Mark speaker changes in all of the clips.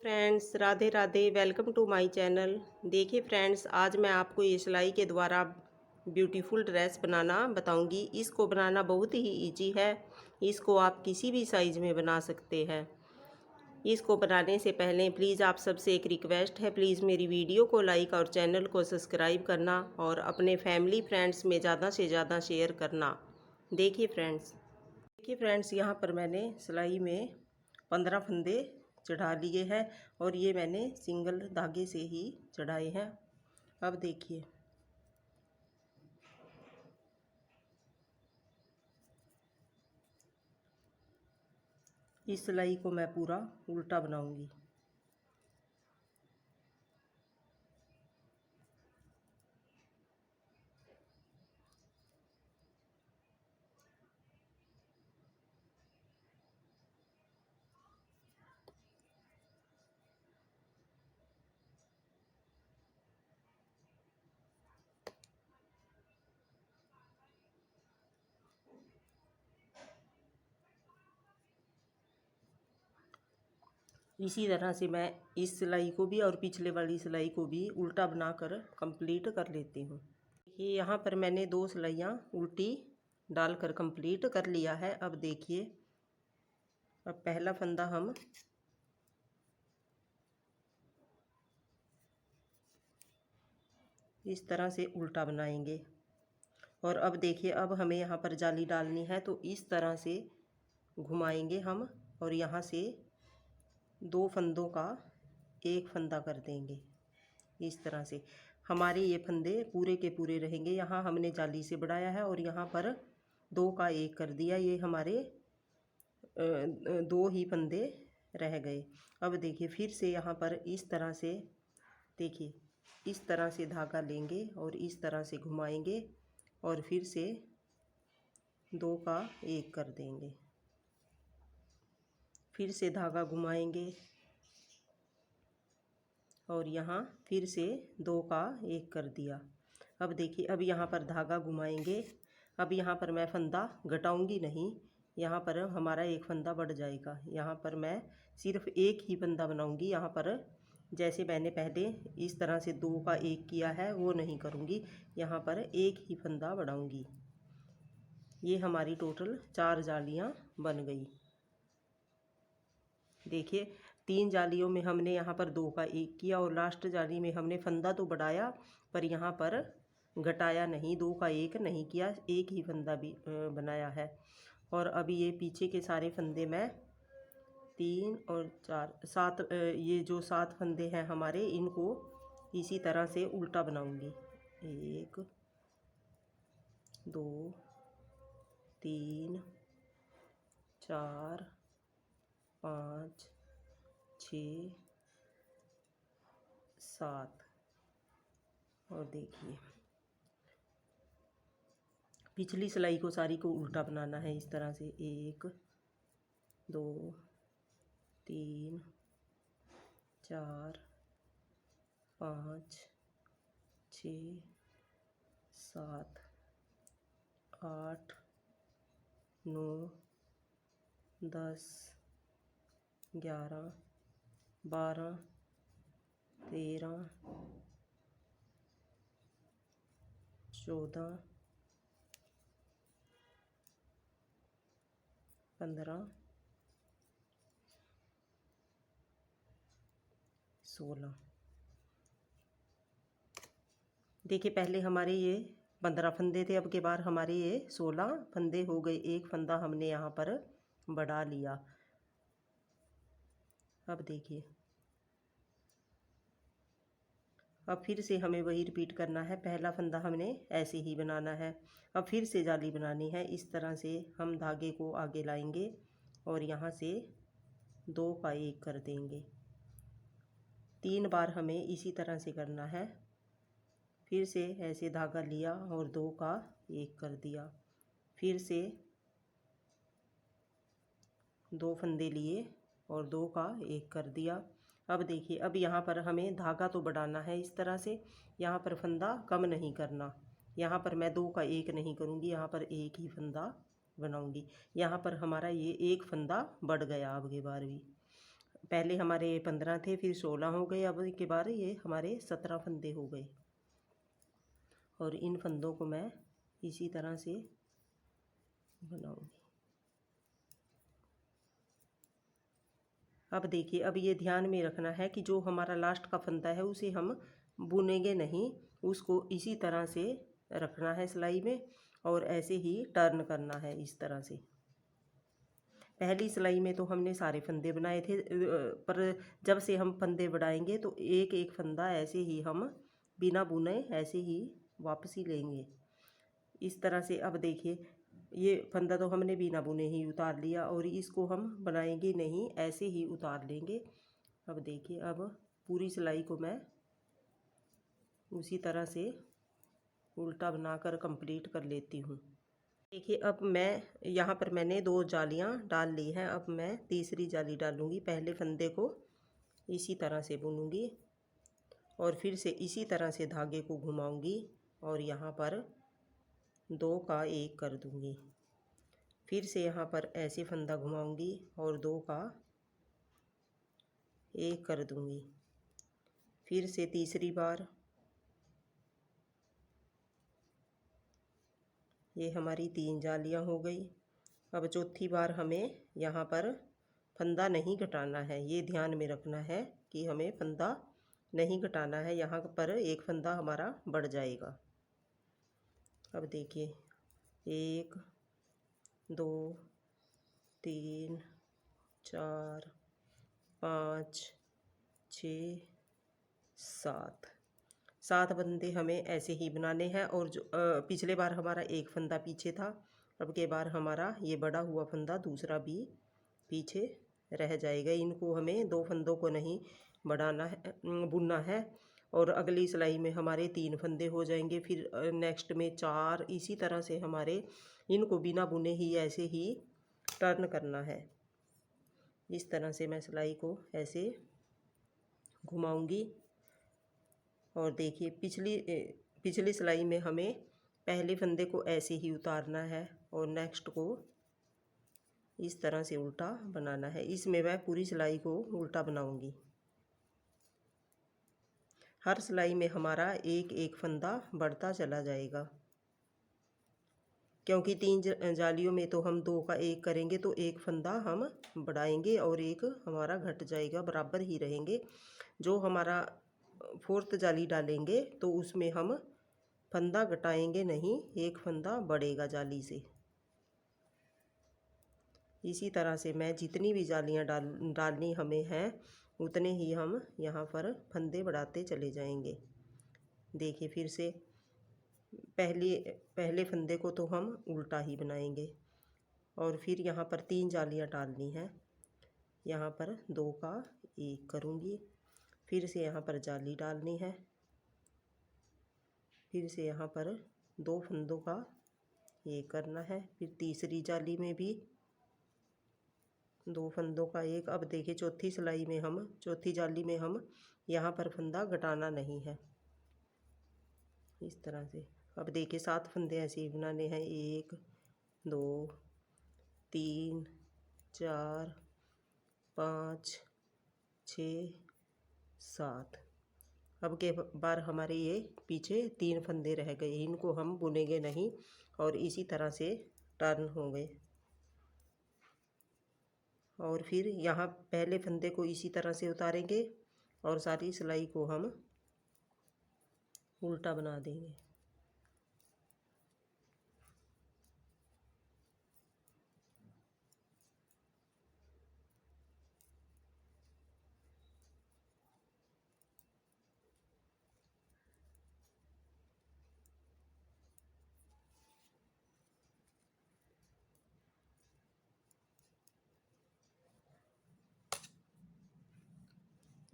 Speaker 1: Friends, Radhe Radhe. Welcome to my channel. देखिए friends, आज मैं आपको ये सिलाई के द्वारा ब्यूटीफुल ड्रेस बनाना बताऊंगी। इसको बनाना बहुत ही इजी है। इसको आप किसी भी साइज़ में बना सकते हैं। इसको बनाने से पहले प्लीज़ आप सबसे एक रिक्वेस्ट है, प्लीज़ मेरी वीडियो को लाइक और चैनल को सब्सक्राइब करना और अपने फैमिली फ्रेंड्स में ज़्यादा से ज़्यादा शेयर करना। देखिए फ्रेंड्स, यहाँ पर मैंने सिलाई में 15 फंदे चढ़ा लिए हैं और ये मैंने सिंगल धागे से ही चढ़ाए हैं। अब देखिए, इस सिलाई को मैं पूरा उल्टा बनाऊंगी। इसी तरह से मैं इस सिलाई को भी और पिछले वाली सिलाई को भी उल्टा बनाकर कंप्लीट कर लेती हूँ। ये यहाँ पर मैंने 2 सिलाइयाँ उल्टी डालकर कंप्लीट कर लिया है। अब देखिए, अब पहला फंदा हम इस तरह से उल्टा बनाएंगे। और अब देखिए, अब हमें यहाँ पर जाली डालनी है, तो इस तरह से घुमाएंगे हम और यहाँ से 2 फंदों का एक फंदा कर देंगे। इस तरह से हमारे ये फंदे पूरे के पूरे रहेंगे। यहाँ हमने जाली से बढ़ाया है और यहाँ पर 2 का 1 कर दिया। ये हमारे 2 ही फंदे रह गए। अब देखिए, फिर से यहाँ पर इस तरह से, देखिए इस तरह से धागा लेंगे और इस तरह से घुमाएंगे और फिर से 2 का 1 कर देंगे। फिर से धागा घुमाएंगे और यहाँ फिर से 2 का 1 कर दिया। अब देखिए, अब यहाँ पर धागा घुमाएंगे। अब यहाँ पर मैं फंदा घटाऊंगी नहीं, यहाँ पर हमारा एक फंदा बढ़ जाएगा। यहाँ पर मैं सिर्फ एक ही फंदा बनाऊंगी। यहाँ पर जैसे मैंने पहले इस तरह से 2 का 1 किया है वो नहीं करूँगी, यहाँ पर एक ही फंदा बढ़ाऊंगी। ये हमारी टोटल 4 जालियाँ बन गई। देखिए, 3 जालियों में हमने यहाँ पर 2 का 1 किया और लास्ट जाली में हमने फंदा तो बढ़ाया पर यहाँ पर घटाया नहीं, 2 का 1 नहीं किया, एक ही फंदा भी बनाया है। और अभी ये पीछे के सारे फंदे मैं 3 और 4 7 ये जो 7 फंदे हैं हमारे, इनको इसी तरह से उल्टा बनाऊंगी। 1 2 3 4 5 6 7। और देखिए, पिछली सिलाई को सारी को उल्टा बनाना है इस तरह से। 1 2 3 4 5 6 7 8 9 10 11 12 13 14 15 16। देखिए, पहले हमारे ये 15 फंदे थे, अब के बार हमारे ये 16 फंदे हो गए। एक फंदा हमने यहाँ पर बढ़ा लिया। अब देखिए, अब फिर से हमें वही रिपीट करना है। पहला फंदा हमने ऐसे ही बनाना है। अब फिर से जाली बनानी है। इस तरह से हम धागे को आगे लाएंगे और यहाँ से 2 का 1 कर देंगे। 3 बार हमें इसी तरह से करना है। फिर से ऐसे धागा लिया और 2 का 1 कर दिया। फिर से 2 फंदे लिए और 2 का 1 कर दिया। अब देखिए, अब यहाँ पर हमें धागा तो बढ़ाना है इस तरह से, यहाँ पर फंदा कम नहीं करना। यहाँ पर मैं 2 का 1 नहीं करूँगी, यहाँ पर एक ही फंदा बनाऊँगी। यहाँ पर हमारा ये एक फंदा बढ़ गया अब की बार भी। पहले हमारे 15 थे, फिर 16 हो गए, अब के बाद ये हमारे 17 फंदे हो गए। और इन फंदों को मैं इसी तरह से बनाऊंगी। अब देखिए, अब ये ध्यान में रखना है कि जो हमारा लास्ट का फंदा है उसे हम बुनेंगे नहीं, उसको इसी तरह से रखना है सिलाई में और ऐसे ही टर्न करना है इस तरह से। पहली सिलाई में तो हमने सारे फंदे बनाए थे, पर जब से हम फंदे बढ़ाएंगे तो एक एक फंदा ऐसे ही हम बिना बुने ऐसे ही वापस ही लेंगे इस तरह से। अब देखिए, ये फंदा तो हमने बिना बुने ही उतार लिया और इसको हम बनाएंगे नहीं, ऐसे ही उतार लेंगे। अब देखिए, अब पूरी सिलाई को मैं उसी तरह से उल्टा बनाकर कंप्लीट कर लेती हूँ। देखिए, अब मैं यहाँ पर मैंने 2 जालियाँ डाल ली हैं, अब मैं तीसरी जाली डालूँगी। पहले फंदे को इसी तरह से बुनूँगी और फिर से इसी तरह से धागे को घुमाऊँगी और यहाँ पर 2 का 1 कर दूँगी। फिर से यहाँ पर ऐसे फंदा घुमाऊँगी और 2 का 1 कर दूँगी। फिर से तीसरी बार, ये हमारी 3 जालियाँ हो गई। अब चौथी बार हमें यहाँ पर फंदा नहीं घटाना है, ये ध्यान में रखना है कि हमें फंदा नहीं घटाना है, यहाँ पर एक फंदा हमारा बढ़ जाएगा। अब देखिए, 1 2 3 4 5 6 7 फंदे हमें ऐसे ही बनाने हैं। और जो पिछले बार हमारा एक फंदा पीछे था, अब के बार हमारा ये बड़ा हुआ फंदा दूसरा भी पीछे रह जाएगा। इनको हमें 2 फंदों को नहीं बढ़ाना है, बुनना है। और अगली सिलाई में हमारे 3 फंदे हो जाएंगे, फिर नेक्स्ट में 4, इसी तरह से हमारे इनको बिना बुने ही ऐसे ही टर्न करना है। इस तरह से मैं सिलाई को ऐसे घुमाऊंगी। और देखिए, पिछली सिलाई में हमें पहले फंदे को ऐसे ही उतारना है और नेक्स्ट को इस तरह से उल्टा बनाना है। इसमें मैं पूरी सिलाई को उल्टा बनाऊंगी। हर सिलाई में हमारा एक एक फंदा बढ़ता चला जाएगा, क्योंकि 3 जालियों में तो हम 2 का 1 करेंगे तो एक फंदा हम बढ़ाएंगे और एक हमारा घट जाएगा, बराबर ही रहेंगे। जो हमारा 4th जाली डालेंगे तो उसमें हम फंदा घटाएंगे नहीं, एक फंदा बढ़ेगा जाली से। इसी तरह से मैं जितनी भी जालियां डालनी हमें हैं उतने ही हम यहाँ पर फंदे बढ़ाते चले जाएंगे। देखिए, फिर से पहले फंदे को तो हम उल्टा ही बनाएंगे और फिर यहाँ पर 3 जालियां डालनी हैं। यहाँ पर 2 का 1 करूँगी, फिर से यहाँ पर जाली डालनी है, फिर से यहाँ पर 2 फंदों का 1 करना है, फिर तीसरी जाली में भी 2 फंदों का 1। अब देखिए, चौथी जाली में हम यहाँ पर फंदा घटाना नहीं है, इस तरह से। अब देखिए, 7 फंदे ऐसे ही बनाने हैं, 1 2 3 4 5 6 7। अब के बार हमारे ये पीछे 3 फंदे रह गए, इनको हम बुनेंगे नहीं और इसी तरह से टर्न होंगे। और फिर यहाँ पहले फंदे को इसी तरह से उतारेंगे और सारी सिलाई को हम उल्टा बना देंगे।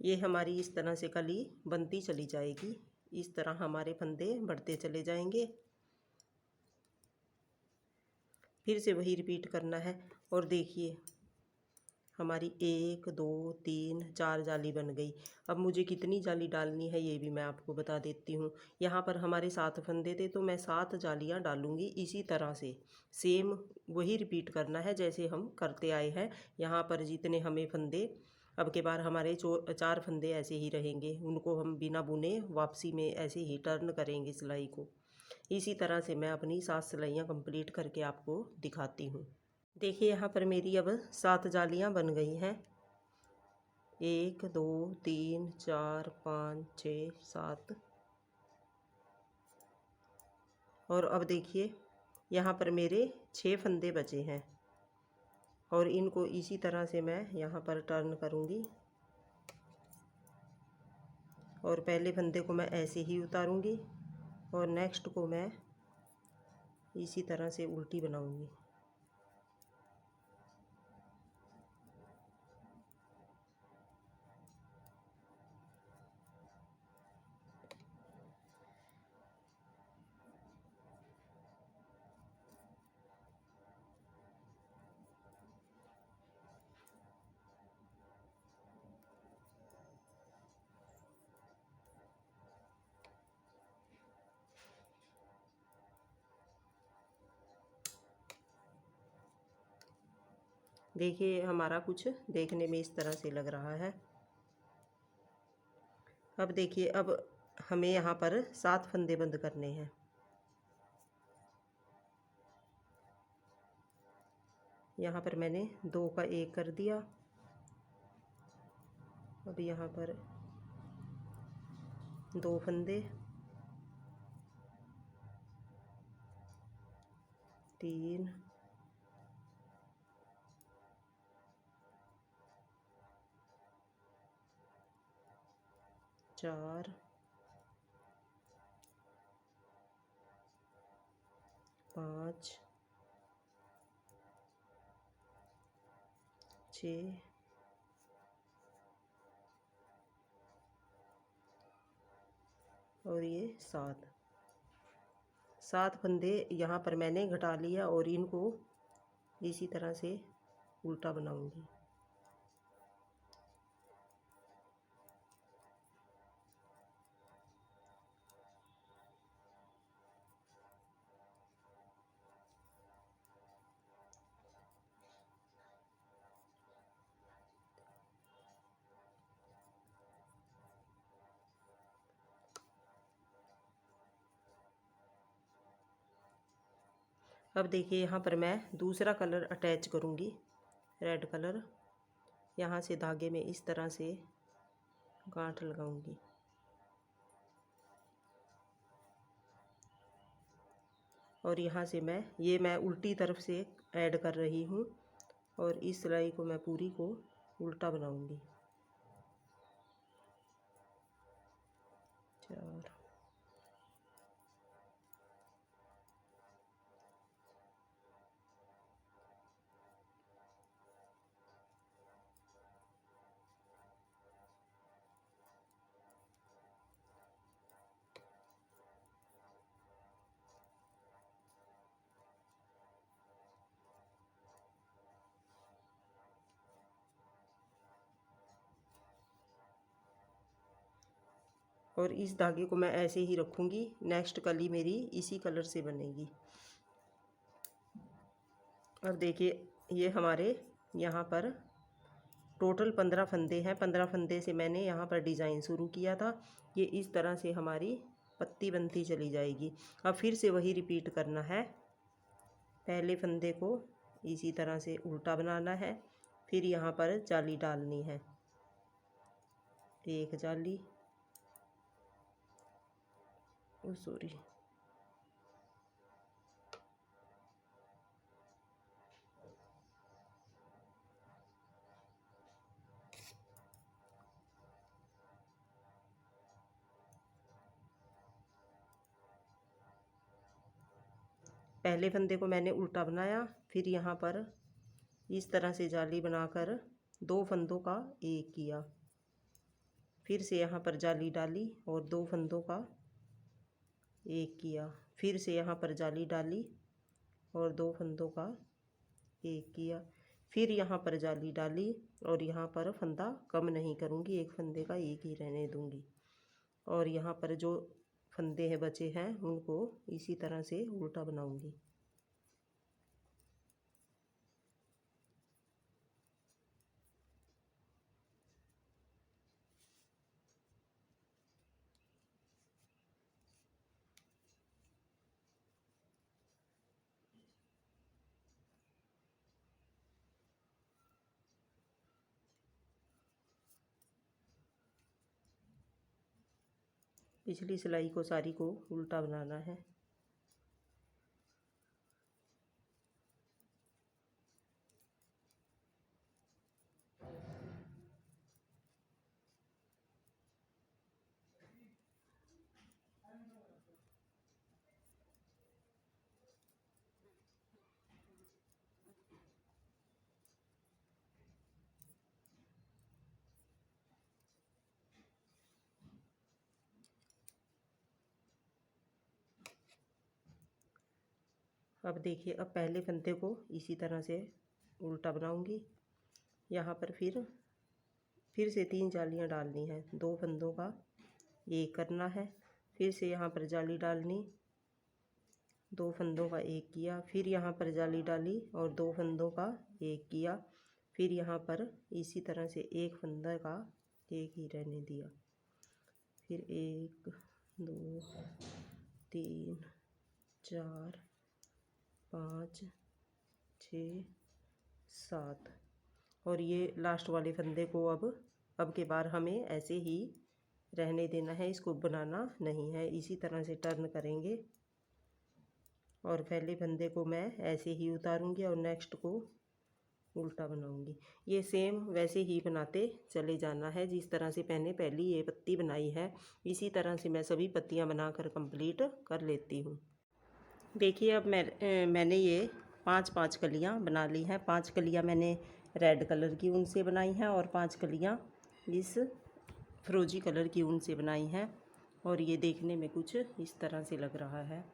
Speaker 1: ये हमारी इस तरह से कली बनती चली जाएगी, इस तरह हमारे फंदे बढ़ते चले जाएंगे। फिर से वही रिपीट करना है। और देखिए, हमारी 1 2 3 4 जाली बन गई। अब मुझे कितनी जाली डालनी है ये भी मैं आपको बता देती हूँ। यहाँ पर हमारे 7 फंदे थे तो मैं 7 जालियाँ डालूँगी। इसी तरह से सेम वही रिपीट करना है जैसे हम करते आए हैं। यहाँ पर जितने हमें फंदे अब के बार हमारे 4 फंदे ऐसे ही रहेंगे, उनको हम बिना बुने वापसी में ऐसे ही टर्न करेंगे सिलाई को। इसी तरह से मैं अपनी 7 सिलाइयाँ कंप्लीट करके आपको दिखाती हूँ। देखिए यहाँ पर मेरी अब 7 जालियाँ बन गई हैं। 1 2 3 4 5 6 7। और अब देखिए यहाँ पर मेरे 6 फंदे बचे हैं और इनको इसी तरह से मैं यहाँ पर टर्न करूँगी और पहले फंदे को मैं ऐसे ही उतारूँगी और नेक्स्ट को मैं इसी तरह से उल्टी बनाऊँगी। देखिए हमारा कुछ देखने में इस तरह से लग रहा है। अब देखिए अब हमें यहाँ पर 7 फंदे बंद करने हैं। यहाँ पर मैंने 2 का 1 कर दिया। अब यहाँ पर 2 फंदे, 3 4 5 6 और ये 7 फंदे यहाँ पर मैंने घटा लिया और इनको इसी तरह से उल्टा बनाऊंगी। अब देखिए यहाँ पर मैं दूसरा कलर अटैच करूँगी, रेड कलर। यहाँ से धागे में इस तरह से गांठ लगाऊंगी और यहाँ से मैं उल्टी तरफ से ऐड कर रही हूँ और इस सिलाई को मैं पूरी को उल्टा बनाऊंगी। 4 और इस धागे को मैं ऐसे ही रखूँगी। नेक्स्ट कली मेरी इसी कलर से बनेगी। अब देखिए ये हमारे यहाँ पर टोटल 15 फंदे हैं। 15 फंदे से मैंने यहाँ पर डिज़ाइन शुरू किया था। ये इस तरह से हमारी पत्ती बनती चली जाएगी। अब फिर से वही रिपीट करना है। पहले फंदे को इसी तरह से उल्टा बनाना है, फिर यहाँ पर जाली डालनी है, एक जाली, सॉरी, पहले फंदे को मैंने उल्टा बनाया, फिर यहाँ पर इस तरह से जाली बनाकर 2 फंदों का 1 किया, फिर से यहाँ पर जाली डाली और 2 फंदों का 1 किया, फिर से यहाँ पर जाली डाली और 2 फंदों का 1 किया, फिर यहाँ पर जाली डाली और यहाँ पर फंदा कम नहीं करूँगी, एक फंदे का 1 ही रहने दूँगी और यहाँ पर जो फंदे हैं बचे हैं उनको इसी तरह से उल्टा बनाऊँगी। पिछली सिलाई को सारी को उल्टा बनाना है। अब देखिए, अब पहले फंदे को इसी तरह से उल्टा बनाऊंगी। यहाँ पर फिर से 3 जालियाँ डालनी है। 2 फंदों का एक करना है, फिर से यहाँ पर जाली डालनी, 2 फंदों का एक किया, फिर यहाँ पर जाली डाली और 2 फंदों का एक किया, फिर यहाँ पर इसी तरह से एक फंदा का एक ही रहने दिया, फिर 1 2 3 4 5 6 7 और ये लास्ट वाले फंदे को अब के बार हमें ऐसे ही रहने देना है, इसको बनाना नहीं है। इसी तरह से टर्न करेंगे और पहले फंदे को मैं ऐसे ही उतारूंगी और नेक्स्ट को उल्टा बनाऊंगी। ये सेम वैसे ही बनाते चले जाना है जिस तरह से मैंने पहली ये पत्ती बनाई है। इसी तरह से मैं सभी पत्तियां बनाकर कंप्लीट कर लेती हूँ। देखिए, अब मैंने ये 5 कलियाँ बना ली हैं। 5 कलियाँ मैंने रेड कलर की ऊन से बनाई हैं और 5 कलियाँ इस फिरोजी कलर की ऊन से बनाई हैं और ये देखने में कुछ इस तरह से लग रहा है।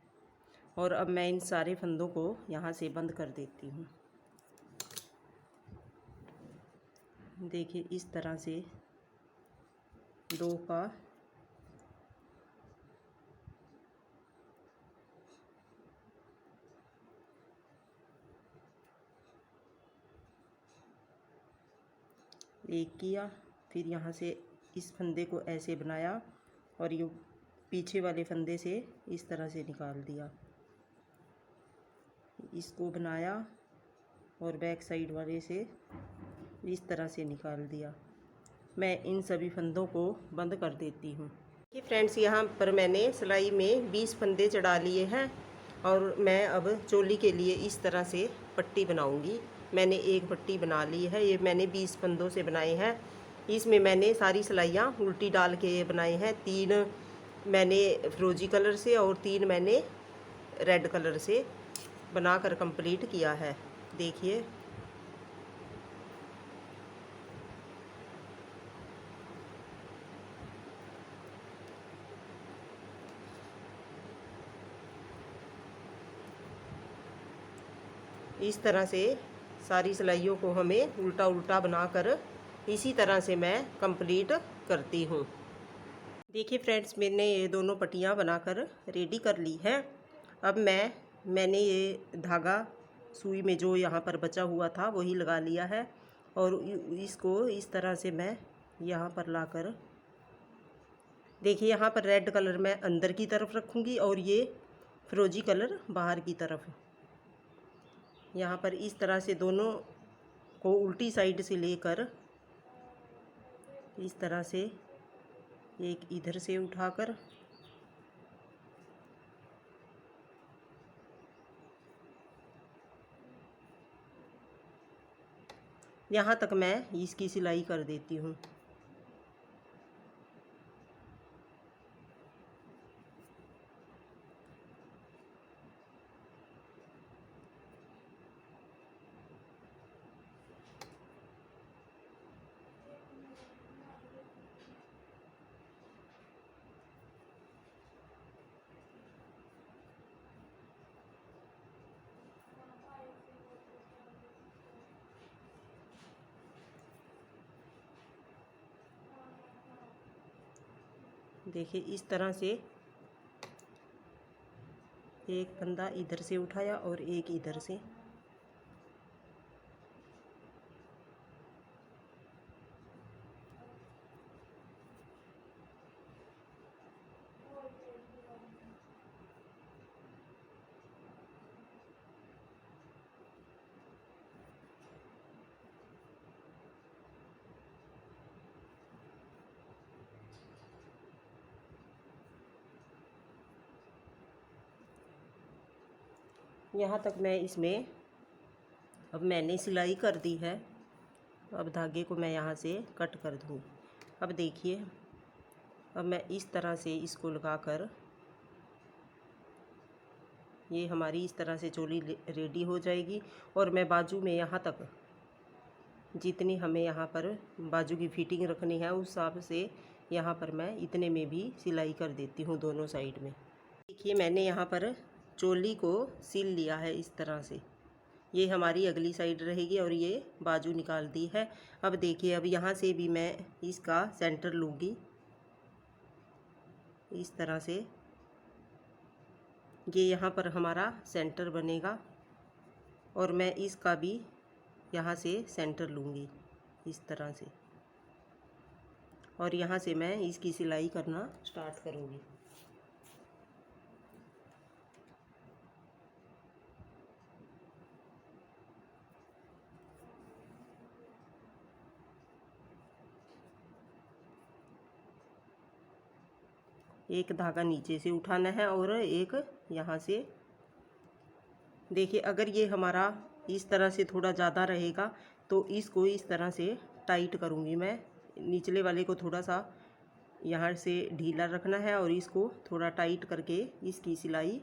Speaker 1: और अब मैं इन सारे फंदों को यहाँ से बंद कर देती हूँ। देखिए, इस तरह से 2 का एक किया, फिर यहाँ से इस फंदे को ऐसे बनाया और ये पीछे वाले फंदे से इस तरह से निकाल दिया, इसको बनाया और बैक साइड वाले से इस तरह से निकाल दिया। मैं इन सभी फंदों को बंद कर देती हूँ। कि फ्रेंड्स, यहाँ पर मैंने सिलाई में 20 फंदे चढ़ा लिए हैं और मैं अब चोली के लिए इस तरह से पट्टी बनाऊंगी। मैंने एक पट्टी बना ली है, ये मैंने 20 फंदों से बनाए हैं। इसमें मैंने सारी सिलाइयाँ उल्टी डाल के बनाए हैं। 3 मैंने फिरोजी कलर से और 3 मैंने रेड कलर से बनाकर कंप्लीट किया है। देखिए, इस तरह से सारी सिलाइयों को हमें उल्टा उल्टा बनाकर इसी तरह से मैं कंप्लीट करती हूँ। देखिए फ्रेंड्स, मैंने ये दोनों पट्टियाँ बनाकर रेडी कर ली हैं। अब मैंने ये धागा सुई में जो यहाँ पर बचा हुआ था वही लगा लिया है और इसको इस तरह से मैं यहाँ पर लाकर, देखिए यहाँ पर रेड कलर मैं अंदर की तरफ रखूँगी और ये फिरोजी कलर बाहर की तरफ। यहाँ पर इस तरह से दोनों को उल्टी साइड से लेकर इस तरह से एक इधर से उठाकर यहाँ तक मैं इसकी सिलाई कर देती हूँ। देखिए, इस तरह से एक फंदा इधर से उठाया और एक इधर से, यहाँ तक मैं इसमें अब मैंने सिलाई कर दी है। अब धागे को मैं यहाँ से कट कर दूँगी। अब देखिए, अब मैं इस तरह से इसको लगाकर, ये हमारी इस तरह से चोली रेडी हो जाएगी। और मैं बाजू में यहाँ तक जितनी हमें यहाँ पर बाजू की फिटिंग रखनी है उस हिसाब से यहाँ पर मैं इतने में भी सिलाई कर देती हूँ दोनों साइड में। देखिए, मैंने यहाँ पर चोली को सिल लिया है इस तरह से। ये हमारी अगली साइड रहेगी और ये बाजू निकाल दी है। अब देखिए, अब यहाँ से भी मैं इसका सेंटर लूँगी इस तरह से। ये यहाँ पर हमारा सेंटर बनेगा और मैं इसका भी यहाँ से सेंटर लूँगी इस तरह से, और यहाँ से मैं इसकी सिलाई करना स्टार्ट करूँगी। एक धागा नीचे से उठाना है और एक यहाँ से। देखिए, अगर ये हमारा इस तरह से थोड़ा ज़्यादा रहेगा तो इसको इस तरह से टाइट करूँगी मैं। निचले वाले को थोड़ा सा यहाँ से ढीला रखना है और इसको थोड़ा टाइट करके इसकी सिलाई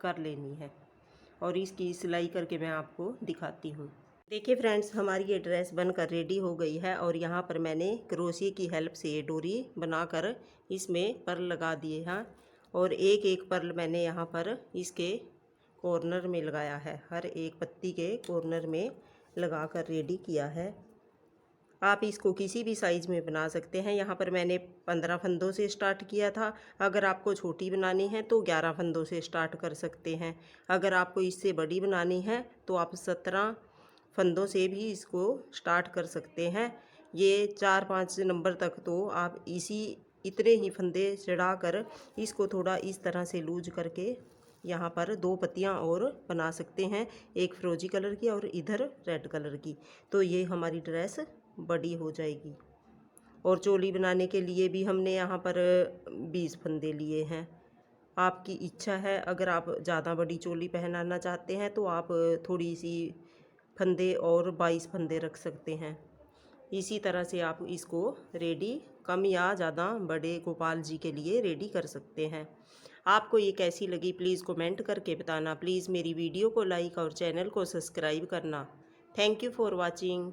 Speaker 1: कर लेनी है। और इसकी सिलाई करके मैं आपको दिखाती हूँ। देखिए फ्रेंड्स, हमारी ये ड्रेस बनकर रेडी हो गई है और यहाँ पर मैंने क्रोशिया की हेल्प से डोरी बनाकर इसमें पर्ल लगा दिए हैं। और एक एक पर्ल मैंने यहाँ पर इसके कॉर्नर में लगाया है, हर एक पत्ती के कॉर्नर में लगाकर रेडी किया है। आप इसको किसी भी साइज़ में बना सकते हैं। यहाँ पर मैंने 15 फंदों से स्टार्ट किया था। अगर आपको छोटी बनानी है तो 11 फंदों से स्टार्ट कर सकते हैं। अगर आपको इससे बड़ी बनानी है तो आप 17 फंदों से भी इसको स्टार्ट कर सकते हैं। ये 4-5 नंबर तक तो आप इतने ही फंदे चढ़ाकर इसको थोड़ा इस तरह से लूज करके यहाँ पर 2 पत्तियाँ और बना सकते हैं, एक फिरोजी कलर की और इधर रेड कलर की। तो ये हमारी ड्रेस बड़ी हो जाएगी। और चोली बनाने के लिए भी हमने यहाँ पर 20 फंदे लिए हैं। आपकी इच्छा है, अगर आप ज़्यादा बड़ी चोली पहनाना चाहते हैं तो आप थोड़ी सी फंदे और 22 फंदे रख सकते हैं। इसी तरह से आप इसको रेडी कम या ज़्यादा बड़े गोपाल जी के लिए रेडी कर सकते हैं। आपको ये कैसी लगी प्लीज़ कमेंट करके बताना। प्लीज़ मेरी वीडियो को लाइक और चैनल को सब्सक्राइब करना। Thank you for watching.